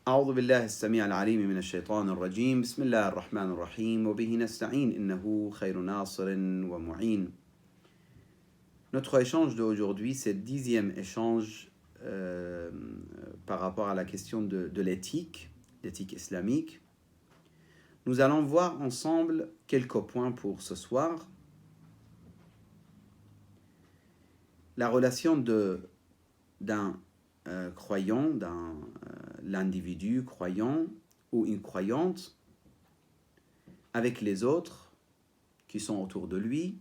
أعوذ بالله السميع العليم من الشيطان الرجيم بسم الله الرحمن الرحيم وبه نستعين إنه خير ناصر ومعين. Notre échange d'aujourd'hui, c'est le 10e échange par rapport à la question de l'éthique islamique. Nous allons voir ensemble quelques points pour ce soir. La relation d'un croyant, l'individu croyant ou une croyante avec les autres qui sont autour de lui.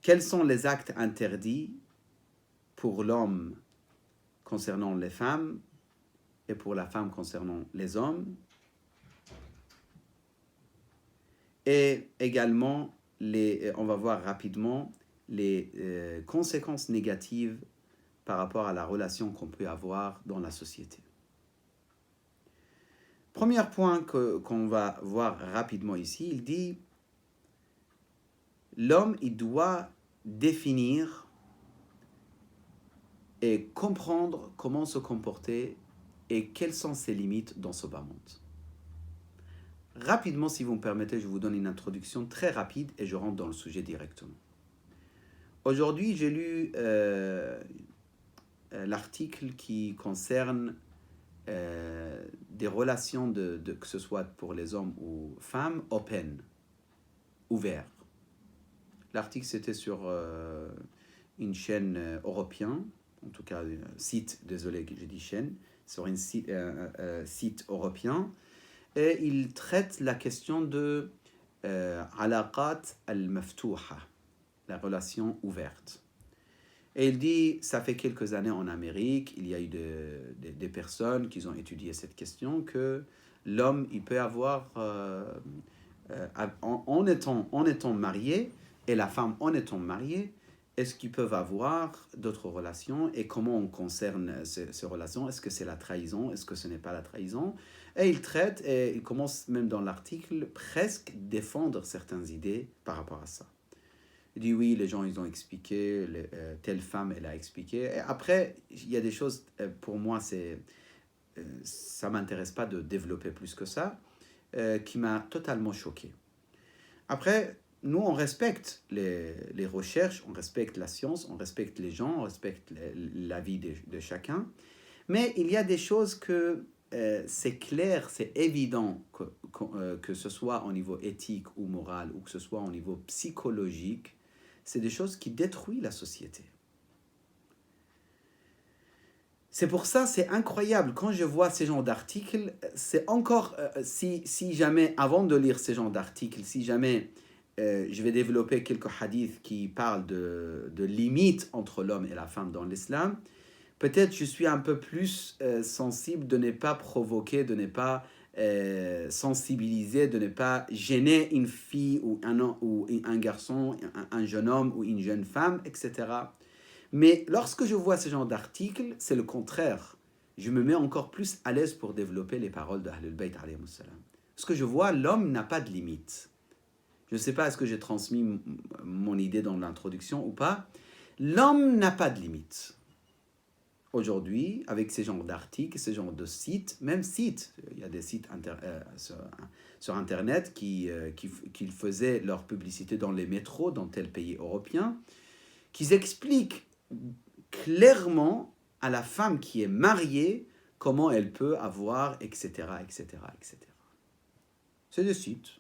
Quels sont les actes interdits pour l'homme concernant les femmes et pour la femme concernant les hommes? Et également, on va voir rapidement les conséquences négatives par rapport à la relation qu'on peut avoir dans la société. Premier point qu'on va voir rapidement ici, il dit l'homme, il doit définir et comprendre comment se comporter et quelles sont ses limites dans ce bas monde. Rapidement, si vous me permettez, je vous donne une introduction très rapide et je rentre dans le sujet directement. Aujourd'hui, j'ai lu l'article qui concerne des relations que ce soit pour les hommes ou femmes, open, ouvert. L'article, c'était sur une chaîne européenne, en tout cas site, désolé que j'ai dit chaîne, sur un site européen, et il traite la question de alaqat al-maftouha, la relation ouverte. Et il dit, ça fait quelques années en Amérique, il y a eu des personnes qui ont étudié cette question, que l'homme, il peut avoir, en étant marié, et la femme en étant mariée, est-ce qu'ils peuvent avoir d'autres relations et comment on concerne ces relations? Est-ce que c'est la trahison? Est-ce que ce n'est pas la trahison? Et il traite, et il commence même dans l'article, presque défendre certaines idées par rapport à ça. Il dit oui, les gens, ils ont expliqué, telle femme, elle a expliqué. Et après, il y a des choses, pour moi, ça ne m'intéresse pas de développer plus que ça, qui m'a totalement choqué. Après, nous, on respecte les recherches, on respecte la science, on respecte les gens, on respecte la vie de chacun. Mais il y a des choses que c'est clair, c'est évident que ce soit au niveau éthique ou moral, ou que ce soit au niveau psychologique, c'est des choses qui détruisent la société. C'est pour ça, c'est incroyable. Quand je vois ces genres d'articles, c'est encore, si jamais, avant de lire ces genres d'articles, si jamais je vais développer quelques hadiths qui parlent de limites entre l'homme et la femme dans l'islam, peut-être je suis un peu plus sensible de ne pas provoquer, de ne pas sensibiliser, de ne pas gêner une fille ou un garçon, un jeune homme ou une jeune femme, etc. Mais lorsque je vois ce genre d'articles, c'est le contraire. Je me mets encore plus à l'aise pour développer les paroles de Ahlul Bayt alayhi salam. Parce que je vois, l'homme n'a pas de limite. Je ne sais pas est-ce que j'ai transmis mon idée dans l'introduction ou pas. L'homme n'a pas de limite. Aujourd'hui, avec ces genres d'articles, ces genres de sites, même sites, il y a des sites sur Internet qui faisaient leur publicité dans les métros, dans tel pays européen, qui expliquent clairement à la femme qui est mariée comment elle peut avoir, etc., etc., etc. C'est des sites.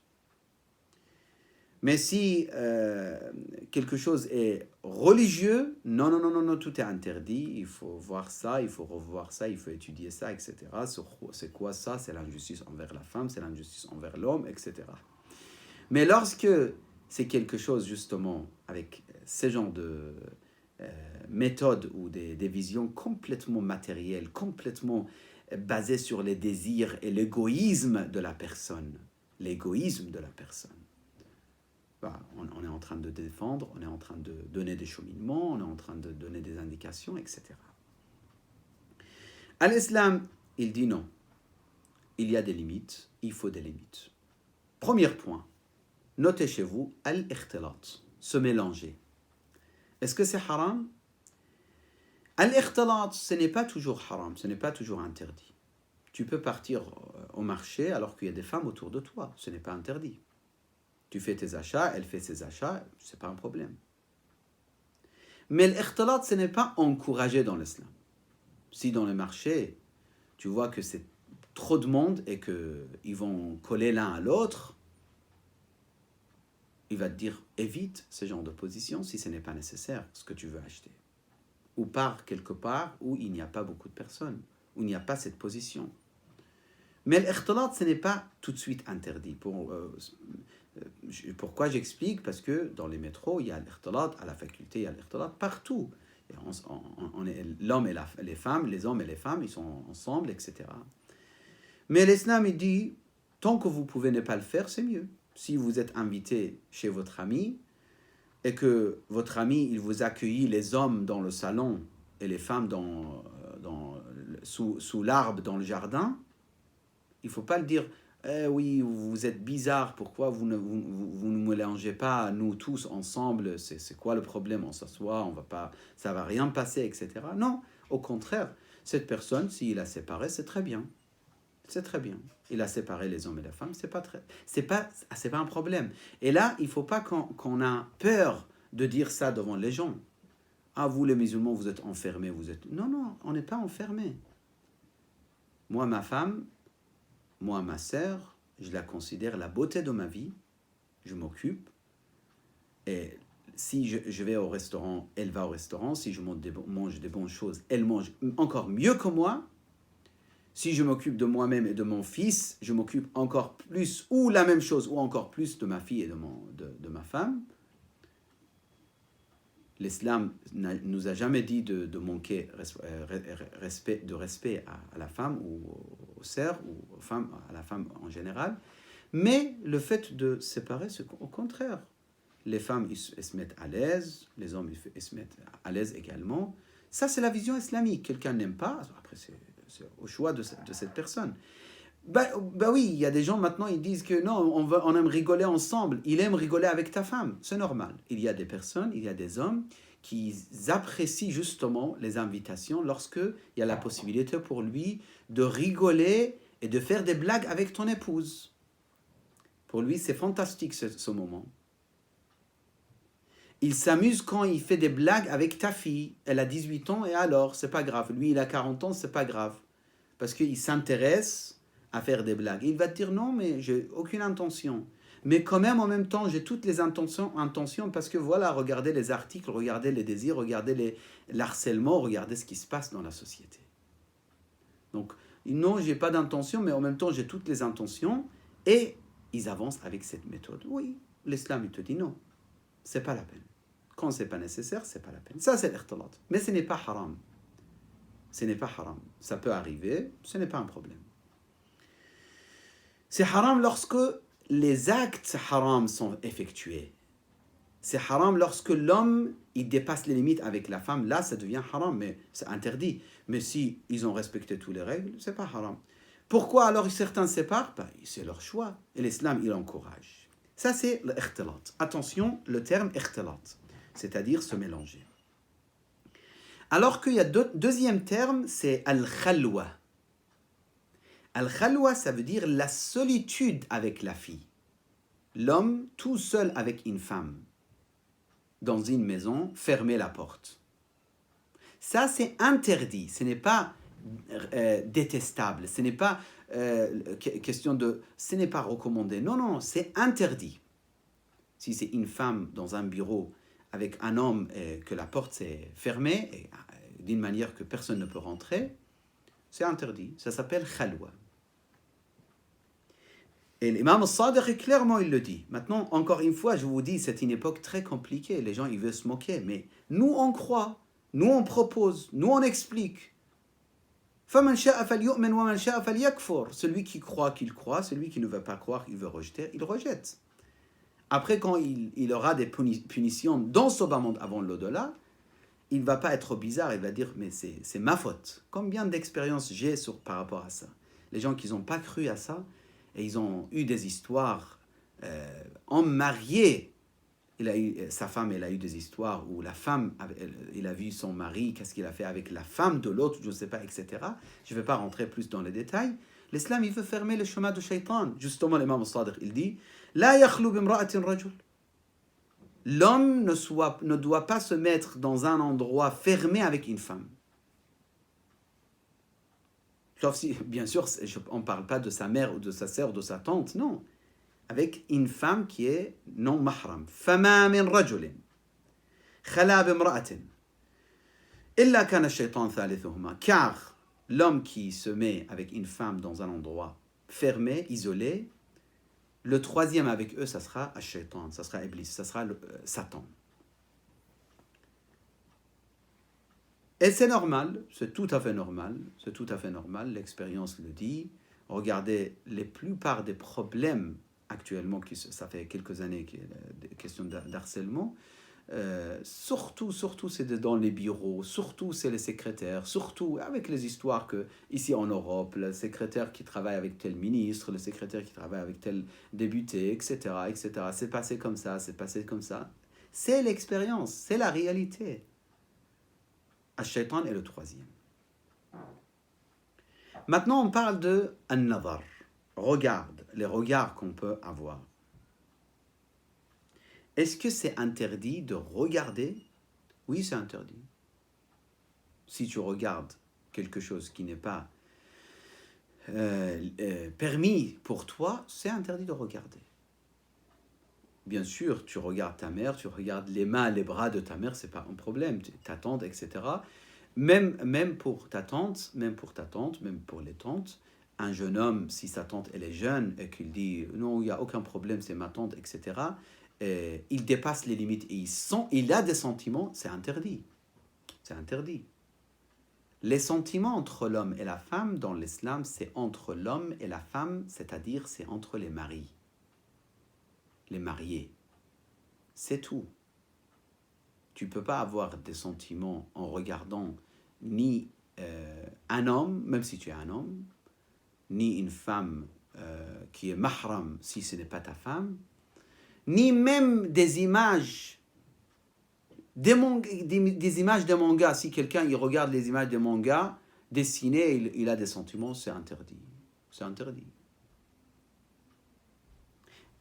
Mais si quelque chose est religieux, non, tout est interdit, il faut voir ça, il faut revoir ça, il faut étudier ça, etc. C'est quoi ça? C'est l'injustice envers la femme, c'est l'injustice envers l'homme, etc. Mais lorsque c'est quelque chose justement avec ces genres de méthodes ou des visions complètement matérielles, complètement basées sur les désirs et l'égoïsme de la personne, on est en train de défendre, on est en train de donner des cheminements, on est en train de donner des indications, etc. À l'islam, il dit non. Il y a des limites, il faut des limites. Premier point, notez chez vous, al-ikhtilat, se mélanger. Est-ce que c'est haram? Al-ikhtilat, ce n'est pas toujours haram, ce n'est pas toujours interdit. Tu peux partir au marché alors qu'il y a des femmes autour de toi, ce n'est pas interdit. Tu fais tes achats, elle fait ses achats, ce n'est pas un problème. Mais l'ikhtilat, ce n'est pas encouragé dans l'islam. Si dans le marché, tu vois que c'est trop de monde et qu'ils vont coller l'un à l'autre, il va te dire évite ce genre de position si ce n'est pas nécessaire, ce que tu veux acheter. Ou pars quelque part où il n'y a pas beaucoup de personnes, où il n'y a pas cette position. Mais l'ikhtilat, ce n'est pas tout de suite interdit. Pourquoi j'explique? Parce que dans les métros, il y a l'ikhtilat, à la faculté, il y a l'ikhtilat partout. L'homme et les femmes, les hommes et les femmes, ils sont ensemble, etc. Mais l'islam, il dit, tant que vous pouvez ne pas le faire, c'est mieux. Si vous êtes invité chez votre ami, et que votre ami, il vous accueille les hommes dans le salon et les femmes sous l'arbre dans le jardin, il ne faut pas le dire oui, vous êtes bizarre, pourquoi vous ne mélangez pas nous tous ensemble, c'est quoi le problème, on s'assoit, on va pas, ça ne va rien passer, etc. Non, au contraire, cette personne, s'il a séparé, c'est très bien. C'est très bien. Il a séparé les hommes et les femmes, c'est pas un problème. Et là, il ne faut pas qu'on a peur de dire ça devant les gens. Ah, vous les musulmans, vous êtes enfermés, vous êtes... Non, on n'est pas enfermés. Moi, ma femme, moi, ma sœur, je la considère la beauté de ma vie. Je m'occupe. Et si je vais au restaurant, elle va au restaurant. Si je mange des bonnes choses, elle mange encore mieux que moi. Si je m'occupe de moi-même et de mon fils, je m'occupe encore plus, ou la même chose, ou encore plus de ma fille et de ma femme. L'islam nous a jamais dit de manquer de respect à la femme ou aux sœurs ou à la femme en général. Mais le fait de séparer, c'est au contraire. Les femmes ils se mettent à l'aise, les hommes ils se mettent à l'aise également. Ça, c'est la vision islamique. Quelqu'un n'aime pas, après c'est au choix de cette personne. Bah oui, il y a des gens maintenant, ils disent que non, on aime rigoler ensemble. Il aime rigoler avec ta femme, c'est normal. Il y a des personnes, il y a des hommes qui apprécient justement les invitations lorsqu'il y a la possibilité pour lui de rigoler et de faire des blagues avec ton épouse. Pour lui, c'est fantastique ce moment. Il s'amuse quand il fait des blagues avec ta fille. Elle a 18 ans et alors, c'est pas grave. Lui, il a 40 ans, c'est pas grave. Parce qu'il s'intéresse à faire des blagues. Il va te dire non, mais j'ai aucune intention. Mais quand même, en même temps, j'ai toutes les intentions parce que voilà, regardez les articles, regardez les désirs, regardez l'harcèlement, regardez ce qui se passe dans la société. Donc, non, j'ai pas d'intention, mais en même temps, j'ai toutes les intentions. Et ils avancent avec cette méthode. Oui, l'islam, il te dit non, c'est pas la peine. Quand c'est pas nécessaire, c'est pas la peine. Ça, c'est l'ikhtilat. Mais ce n'est pas haram. Ce n'est pas haram. Ça peut arriver, ce n'est pas un problème. C'est haram lorsque les actes haram sont effectués. C'est haram lorsque l'homme, il dépasse les limites avec la femme. Là, ça devient haram, mais c'est interdit. Mais si ils ont respecté toutes les règles, c'est pas haram. Pourquoi alors certains se séparent? C'est leur choix. Et l'islam, il encourage. Ça, c'est l'ikhtilat. Attention, le terme ikhtilat, c'est-à-dire se mélanger. Alors qu'il y a deuxième terme, c'est al-khalwa. Al-khalwa, ça veut dire la solitude avec la fille. L'homme tout seul avec une femme, dans une maison, fermer la porte. Ça, c'est interdit. Ce n'est pas détestable. Ce n'est pas question de... Ce n'est pas recommandé. Non, c'est interdit. Si c'est une femme dans un bureau avec un homme et que la porte s'est fermée, et, d'une manière que personne ne peut rentrer, c'est interdit. Ça s'appelle khalwa. Et l'imam al-Sadiq, clairement, il le dit. Maintenant, encore une fois, je vous dis, c'est une époque très compliquée. Les gens, ils veulent se moquer. Mais nous, on croit. Nous, on propose. Nous, on explique. فَمَنْ شَاءَ فَلْيُؤْمِنْ وَمَنْ شَاءَ فَلْيَكْفُرْ. Celui qui croit, qu'il croit. Celui qui ne veut pas croire, il veut rejeter, il rejette. Après, quand il aura des punitions dans ce bas monde avant l'au-delà, il ne va pas être bizarre. Il va dire, mais c'est ma faute. Combien d'expériences j'ai par rapport à ça? Les gens qui n'ont pas cru à ça, et ils ont eu des histoires, en marié, sa femme, elle a eu des histoires où la femme, il a vu son mari, qu'est-ce qu'il a fait avec la femme de l'autre, je ne sais pas, etc. Je ne vais pas rentrer plus dans les détails. L'islam, il veut fermer le chemin de Shaitan. Justement, l'imam al-Sadiq, il dit La yakhlou bimra'atin rajul. L'homme ne doit pas se mettre dans un endroit fermé avec une femme. Sauf si, bien sûr, on ne parle pas de sa mère ou de sa sœur ou de sa tante, non. Avec une femme qui est non mahram. فَمَا مِنْ رَجُلٍ خَلَا بِامْرَأَةٍ إِلَّا كَانَ الشَّيْطَانُ ثَالِثُهُمَا. Car l'homme qui se met avec une femme dans un endroit fermé, isolé, le troisième avec eux, ça sera Ash-Shaytan, ça sera Iblis, ça sera Satan. Et c'est normal, c'est tout à fait normal, l'expérience le dit. Regardez, la plupart des problèmes actuellement, ça fait quelques années qu'il y a des questions d'harcèlement, surtout c'est dans les bureaux, surtout c'est les secrétaires, surtout avec les histoires que ici en Europe, le secrétaire qui travaille avec tel ministre, le secrétaire qui travaille avec tel député, etc., c'est passé comme ça, c'est l'expérience, c'est la réalité. Ash-Shaytan est le troisième. Maintenant on parle de An-Nadar. Regarde, les regards qu'on peut avoir. Est-ce que c'est interdit de regarder? Oui, c'est interdit. Si tu regardes quelque chose qui n'est pas permis pour toi, c'est interdit de regarder. Bien sûr, tu regardes ta mère, tu regardes les mains, les bras de ta mère, c'est pas un problème, ta tante, etc. Même pour ta tante, même pour les tantes, un jeune homme, si sa tante elle est jeune et qu'il dit non, il n'y a aucun problème, c'est ma tante, etc., il dépasse les limites et il a des sentiments, c'est interdit. C'est interdit. Les sentiments entre l'homme et la femme dans l'islam, c'est entre l'homme et la femme, c'est-à-dire c'est entre les maris, les mariés. C'est tout. Tu ne peux pas avoir des sentiments en regardant ni un homme, même si tu es un homme, ni une femme qui est mahram si ce n'est pas ta femme, ni même des images, des images de manga. Si quelqu'un il regarde les images de manga dessinées, il a des sentiments, c'est interdit. C'est interdit.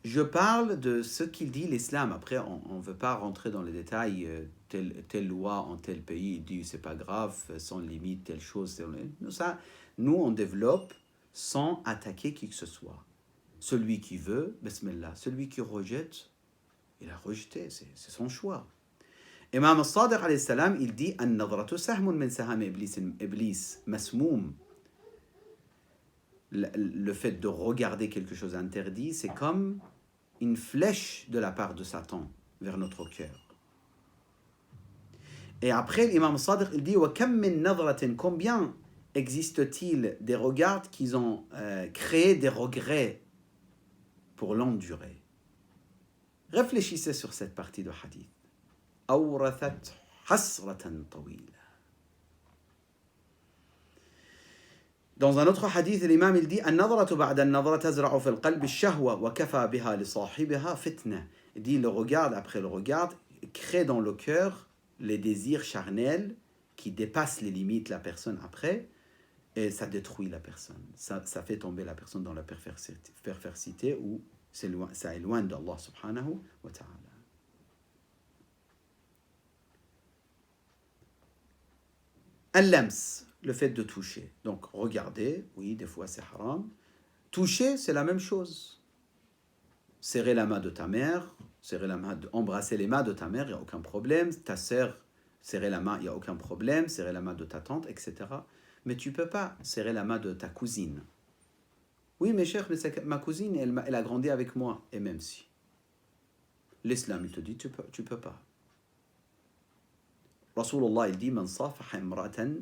Je parle de ce qu'il dit l'islam. Après, on ne veut pas rentrer dans les détails. Telle loi en tel pays, il dit c'est pas grave, sans limite, telle chose. Ça, nous, on développe sans attaquer qui que ce soit. Celui qui veut, bismillah. Celui qui rejette, il a rejeté, c'est son choix. Imam al-Sadiq alayhi salam, il dit An-nadratu sahmun min saham iblis masmoum. Le fait de regarder quelque chose interdit, c'est comme une flèche de la part de Satan vers notre cœur. Et après, l'imam Sadiq, il dit combien existe-t-il des regards qui ont créé des regrets pour longue durée? Réfléchissez sur cette partie de hadith. أورثت حسرة طويلة. Dans un autre hadith, l'imam il dit النظرة بعد النظرة تزرع في القلب الشهوة وكفى بها لصاحبها فتنة. Il dit le regard après le regard crée dans le cœur les désirs charnels qui dépassent les limites de la personne après et ça détruit la personne. Ça fait tomber la personne dans la perversité ou ça éloigne d'Allah subhanahu wa ta'ala. Al-lams, le fait de toucher. Donc, regarder, oui, des fois c'est haram. Toucher, c'est la même chose. Serrer la main de ta mère, embrasser les mains de ta mère, il n'y a aucun problème. Ta sœur, serrer la main, il n'y a aucun problème. Serrer la main de ta tante, etc. Mais tu ne peux pas serrer la main de ta cousine. Oui, mes chers, mais ma cousine, elle a grandi avec moi. Et même si. L'islam, il te dit, tu peux pas. Rasulullah, il dit Man safaha imra'atan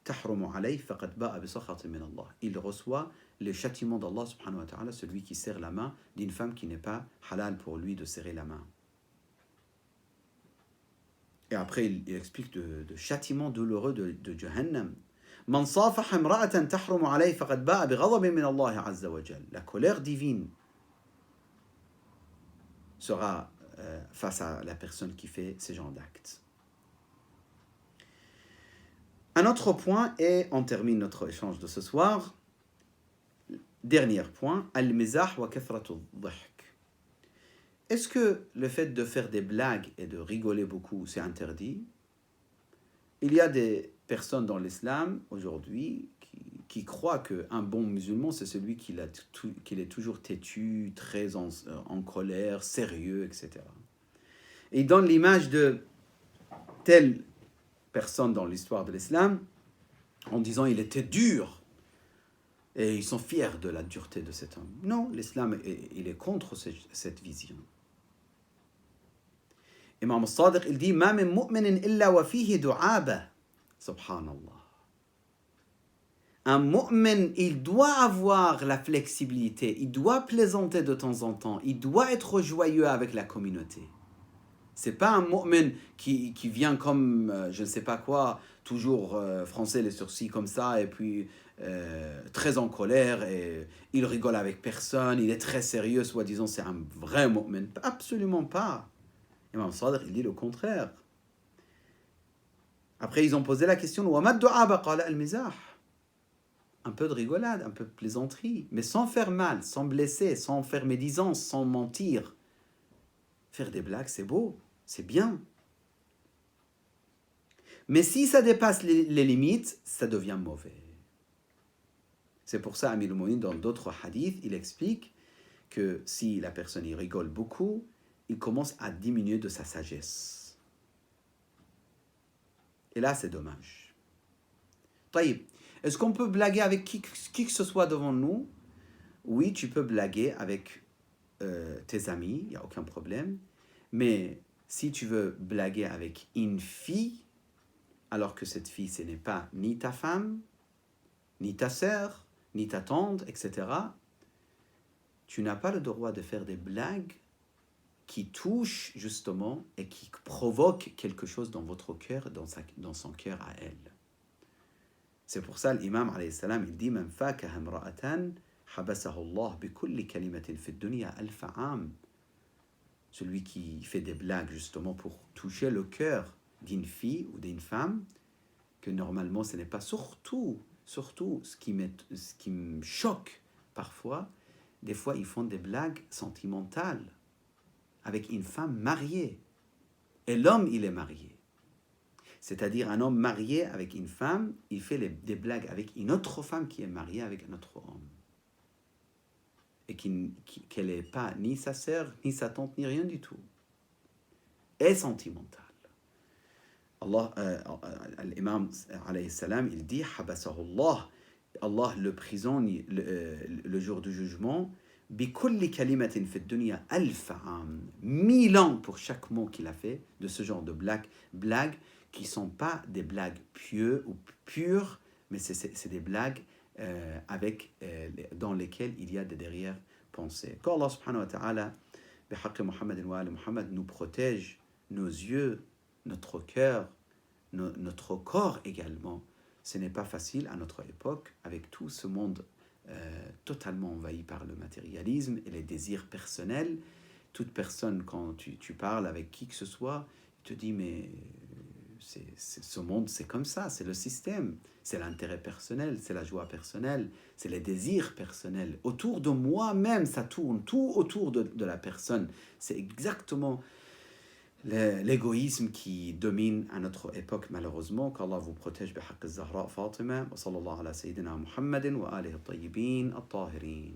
tahrumu alayhi faqad ba'a bi sakhatin min Allah. Il reçoit le châtiment d'Allah subhanahu wa ta'ala, celui qui serre la main d'une femme qui n'est pas halal pour lui de serrer la main. Et après, il explique de châtiment douloureux de Jahannam. Man safaha imra'atan tahrumu alayhi faqad ba'a bi ghadabin min Allah azza wa jal. La colère divine sera face à la personne qui fait ces genres d'actes. Un autre point, et on termine notre échange de ce soir, dernier point, al-mizah wa kathratu dhahk. Est-ce que le fait de faire des blagues et de rigoler beaucoup, c'est interdit? Il y a des personnes dans l'islam aujourd'hui qui croient qu'un bon musulman, c'est celui qui est toujours têtu, très en colère, sérieux, etc. Et ils donnent l'image de telle personne dans l'histoire de l'islam en disant il était dur. Et ils sont fiers de la dureté de cet homme. Non, l'islam, il est contre cette vision. Imam al-Sadiq, il dit « Ma min mu'minin illa wa fihi du'aba » Subhanallah. Un mu'min, il doit avoir la flexibilité, il doit plaisanter de temps en temps, il doit être joyeux avec la communauté. C'est pas un mu'min qui vient comme, je ne sais pas quoi, toujours froncer les sourcils comme ça, et puis très en colère, et il rigole avec personne, il est très sérieux, soi-disant c'est un vrai mu'min. Absolument pas. Imam Sadiq, il dit le contraire. Après, ils ont posé la question, un peu de rigolade, un peu de plaisanterie, mais sans faire mal, sans blesser, sans faire médisance, sans mentir. Faire des blagues, c'est beau, c'est bien. Mais si ça dépasse les limites, ça devient mauvais. C'est pour ça, Amir al-Mu'minin, dans d'autres hadiths, il explique que si la personne y rigole beaucoup, il commence à diminuer de sa sagesse. Et là, c'est dommage. Taïb, est-ce qu'on peut blaguer avec qui que ce soit devant nous? Oui, tu peux blaguer avec tes amis, il n'y a aucun problème. Mais si tu veux blaguer avec une fille, alors que cette fille, ce n'est pas ni ta femme, ni ta sœur, ni ta tante, etc., tu n'as pas le droit de faire des blagues qui touchent justement et qui provoquent quelque chose dans votre cœur, dans son cœur à elle. C'est pour ça l'imam alayhi salam, il dit Man fakaha imra'atan habasahu Allah bi kulli kalimatin fi dunya alf 'am. Celui qui fait des blagues justement pour toucher le cœur d'une fille ou d'une femme, que normalement ce n'est pas surtout ce qui me choque parfois, des fois ils font des blagues sentimentales avec une femme mariée. Et l'homme, il est marié. C'est-à-dire un homme marié avec une femme, il fait des blagues avec une autre femme qui est mariée avec un autre homme. Et qu'elle n'est pas ni sa sœur, ni sa tante, ni rien du tout. Et sentimentale. L'imam alayhi salam, il dit Habasahu Allah, Allah le prisonnier le jour du jugement, bikulli kalimatin fi dunya alf 'am, 1000 ans pour chaque mot qu'il a fait de ce genre de blagues qui sont pas des blagues pures, mais c'est des blagues dans lesquelles il y a des derrière-pensées. Qu'Allah subhanahu wa ta'ala bihaqqi Muhammadin wa ali Muhammad nous protège nos yeux, notre cœur, notre corps également. Ce n'est pas facile à notre époque, avec tout ce monde totalement envahi par le matérialisme et les désirs personnels. Toute personne, quand tu parles avec qui que ce soit, te dit mais ce monde c'est comme ça, c'est le système, c'est l'intérêt personnel, c'est la joie personnelle, c'est les désirs personnels. Autour de moi-même, ça tourne, tout autour de la personne. C'est exactement l'égoïsme qui domine à notre époque, malheureusement. Qu'Allah vous protège bihaqq az-Zahra Fatima wa sallallahu ala sayyidina Muhammadin wa alihi at-tayyibin at-tahirin.